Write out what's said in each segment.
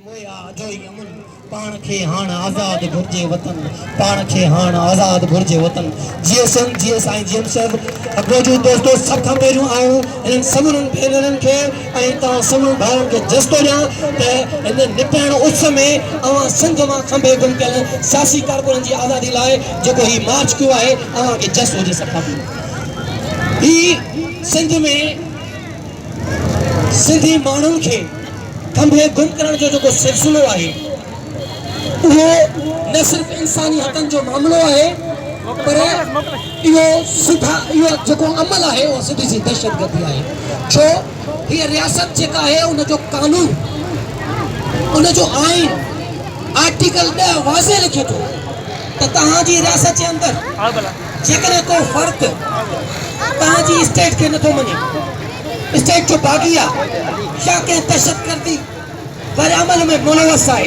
पाण खे हाण आज़ाद घुर्जे वतन पाण खे हाण आज़ाद घुर्जे वतन जियो संग जियो साईं जियो सब अग्रोजू दोस्तों सब खां पहिरियों आऊं इन सभिनीनि भेनरनि खे ऐं तव्हां सभिनी भाउरनि खे जस्तो ॾियां त इन निपण उस में अवां सिंध मां खंभे गुम कयल सियासी कारकुननि जी आज़ादी लाइ जेको ही मार्च कयो आहे अवां खे जस हुजे सब खां पहिरियों ही सिंध में सिंधी माण्हुनि खे खंभे गुम करण जो जो सिलसिलो है वो न सिर्फ इंसानी हकन जो मामलो है पर यो सुधा यो जो अमल है वो सिधी सी दहशतगर्दी है छो ये रियासत जेका है उन जो कानून उन जो आइन आर्टिकल 10 वाज़े लिखे तो तहां जी रियासत के अंदर जेकरे को फर्क तहां जी स्टेट के नथो मने स्टेट जो बागिया या के दहशतगर्दी पर अमल में मुलवस है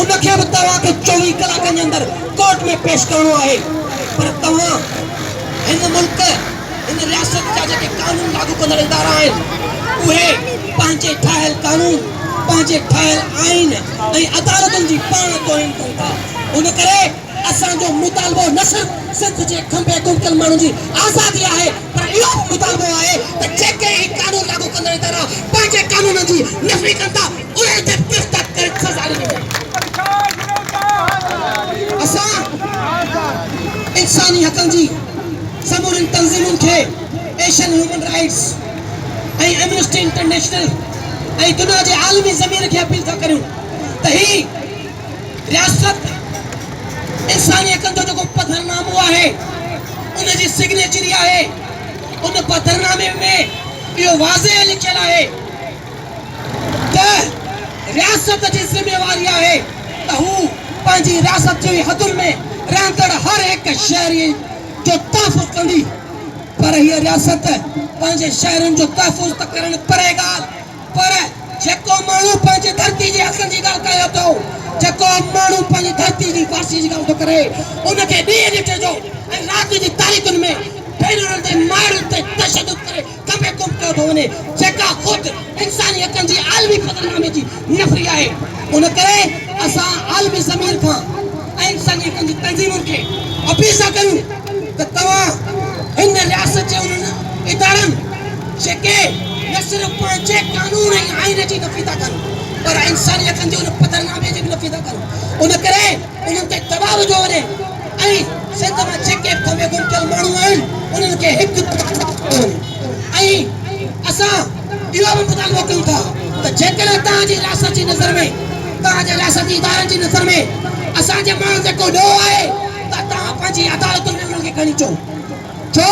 उनके भी तव्हां के 24 कलाकनि अंदर कोर्ट में पेश करणो है पर तव्हां इन मुल्क इन रियासत जा जेके कानून लागू कंदड़ इदारा आहिनि उहे पंहिंजे ठाहियल कानून पंहिंजे ठाहियल आइन ऐं अदालतुनि जी पाण तोड़न कनि था उन करे असांजो मुतालबो न सिर्फ सिंध जे खंभे गुम कयल माण्हुनि जी आज़ादी आहे पर इहो मुतालबो आहे त जेके ही कानून लागू कंदड़ इदारा पंहिंजे कानूननि जी नफ़ी कनि था उहे ते गिरफ़्तार करे सज़ा ॾिनी इंसानी हकन जी समूरन तंजीमुन के Asian human writes a amnesty international ए दुनिया जे आलमी ज़मीर के अपील था करूं त ही रियासत इंसानी हकन जो जो पत्थरनामो है उन जी सिग्नेचर है उन पत्थरनामे में यो वाज़े लिखियल है त रियासत जी जिम्मेवारी है त हु पंहिंजी रियासत जी हदुनि में रहंदड़ हर एक शहरी जो तहफ़ुज़ कंदी पर ये रियासत पंहिंजे शहरनि जो तहफ़ुज़ त करण परेगा पर जेको माण्हू पंहिंजे धरती जे हक़नि जी ॻाल्हि कयो थो जेको माण्हू पंहिंजी धरती जी वासी जी ॻाल्हि थो करे उनखे ॾींहं ॾिठो ऐं राति जी तारीख़ुनि में भेनरुनि ते माण्हुनि ते तशदुद करे खंभे गुम कयो थो वञे जेका ख़ुदि इंसानी हक़नि जी आलमी क़दरनामे जी नफ़री आहे उन करे असां आलमी ज़मीर खां इंसानी हक़नि जी तंजीमुनि खे अपील था करूं त तव्हां हिन रियासत जे उन्हनि इदारनि जेके न सिर्फ पंहिंजे कानून ऐं आइन जी नफ़ी था कनि पर इंसानी हक़नि जे उन पत्थरनामे जी बि नफ़ी था कनि उन करे उन्हनि ते दबाव विझो वञे ऐं सिंध में जेके खंभे गुम कयल माण्हू आहिनि उन्हनि खे हिकु ऐं असां इहो बि मुतालबो कयूं था त जेकॾहिं तव्हांजी रियासत जी नज़र में तव्हांजे रियासती इदारनि जी नज़र में असांजे माण्हू जेको ॾोह आहे त तव्हां पंहिंजी अदालतुनि में उन्हनि खे खणी अचो छो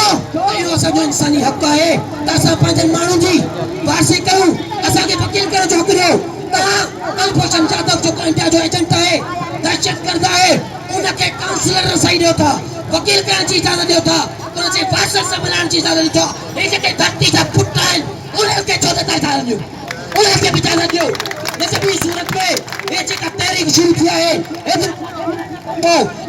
इहो असांजो इंसानी हक़ आहे त असां पंहिंजनि माण्हुनि जी वारसी कयूं असांखे वकील करण जो हक़ ॾियो तव्हां कुलभूषण जाधव जो इंडिया जो एजेंट आहे दहशतगर्द आहे उनखे काउंसलर रसाई ॾियो था वकील करण जी इजाज़त ॾियो था उनजे वारसनि सां मिलाइण जी इजाज़त ॾियो था हे जेके धरती जा पुट आहिनि उन्हनि खे छो नथा इजाज़त ॾियो उन्हनि खे बि इजाज़त ॾियो नज़मी सूरत में ये जेका तहरीक शुरू थी है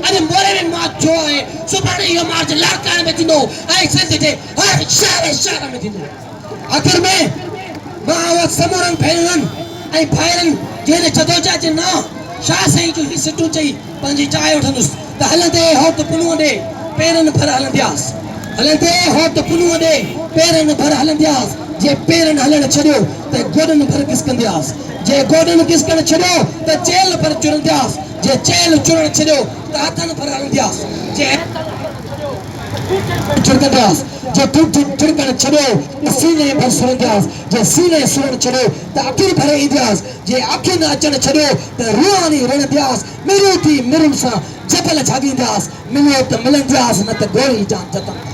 अरे मोरे में मार्च जो है सुभाणे यो मार्च लाड़काने में थींदो ऐं सिंध जे हर शहर में थींदो आखिर में मां समूरन भेनरनि ऐं भाइरनि जंहिं जदोजहद जे नाम शाह साईं जो ही सिटू चई पंहिंजी जाइ वठंदुसि त हलंदे होत पुनूअ ॾे पेरनि भर हलंदियासीं हलंदे होत पुनूअ ॾे पेरनि भर हलंदियासीं जे पेरनि हलण छॾियो त गोॾनि भर घिसकंदियासीं जे गोॾनि घिसकण छॾियो त चेल भर चुरंदियासीं जे चेल चुरण छॾियो त हथनि भर हलंदियासीं जे चुरंदियासीं जे चुरकण छॾियो त सीने भर सुरंदियासीं जे सीने सुरण छॾियो त अखियुनि भरे ईंदियासीं जे अखियुनि अचण छॾियो त रुहानी रड़ंदियासीं मिरूं थी मिरुनि सां जबल झाॻींदियासीं मिलो त मिलंदियासीं न त गोरी जान जतन